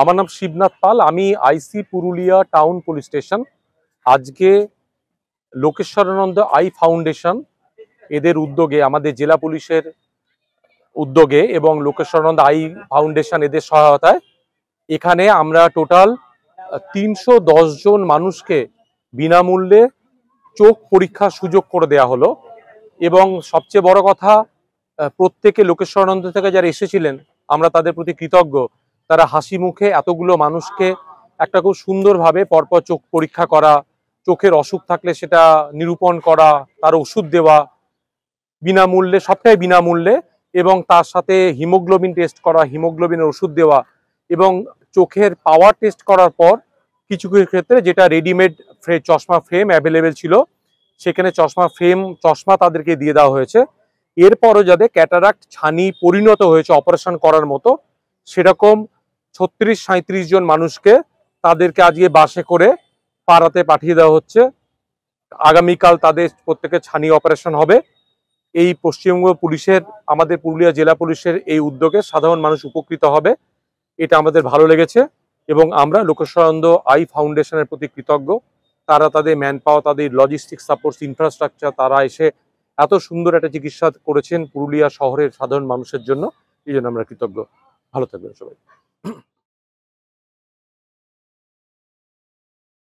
আমার নাম শিবনাথ পাল, আমি আইসি পুরুলিয়া টাউন পুলিশ স্টেশন। আজকে লোকেশ্বরানন্দ আই ফাউন্ডেশন এদের উদ্যোগে, আমাদের জেলা পুলিশের উদ্যোগে এবং লোকেশ্বরানন্দ আই ফাউন্ডেশন এদের সহায়তায় এখানে আমরা টোটাল 310 জন মানুষকে বিনামূল্যে চোখ পরীক্ষার সুযোগ করে দেয়া হলো। এবং সবচেয়ে বড় কথা, প্রত্যেকে লোকেশ্বরানন্দ থেকে যারা এসেছিলেন আমরা তাদের প্রতি কৃতজ্ঞ। তারা হাসি মুখে এতগুলো মানুষকে একটা খুব সুন্দরভাবে পরপর চোখ পরীক্ষা করা, চোখের অসুখ থাকলে সেটা নিরূপণ করা, তার ওষুধ দেওয়া বিনামূল্যে, সবটাই বিনামূল্যে। এবং তার সাথে হিমোগ্লোবিন টেস্ট করা, হিমোগ্লোবিনের ওষুধ দেওয়া এবং চোখের পাওয়ার টেস্ট করার পর কিছু কিছু ক্ষেত্রে যেটা রেডিমেড চশমা ফ্রেম অ্যাভেলেবেল ছিল সেখানে চশমা তাদেরকে দিয়ে দেওয়া হয়েছে। এরপরও যাদের ক্যাটারাক্ট ছানি পরিণত হয়েছে অপারেশন করার মতো, সেরকম 36-37 জন মানুষকে তাদেরকে আজকে বাসে করে পাড়াতে পাঠিয়ে দেওয়া হচ্ছে। আগামীকাল তাদের প্রত্যেকের ছানি অপারেশন হবে। এই পশ্চিমবঙ্গ পুলিশের, আমাদের পুরুলিয়া জেলা পুলিশের এই উদ্যোগে সাধারণ মানুষ উপকৃত হবে, এটা আমাদের ভালো লেগেছে। এবং আমরা লোকেশ্বরানন্দ আই ফাউন্ডেশনের প্রতি কৃতজ্ঞ। তারা তাদের ম্যান পাওয়ার, তাদের লজিস্টিক সাপোর্ট, ইনফ্রাস্ট্রাকচার, তারা এসে এত সুন্দর একটা চিকিৎসা করেছেন পুরুলিয়া শহরের সাধারণ মানুষের জন্য। এই জন্য আমরা কৃতজ্ঞ। ভালো থাকবেন সবাই।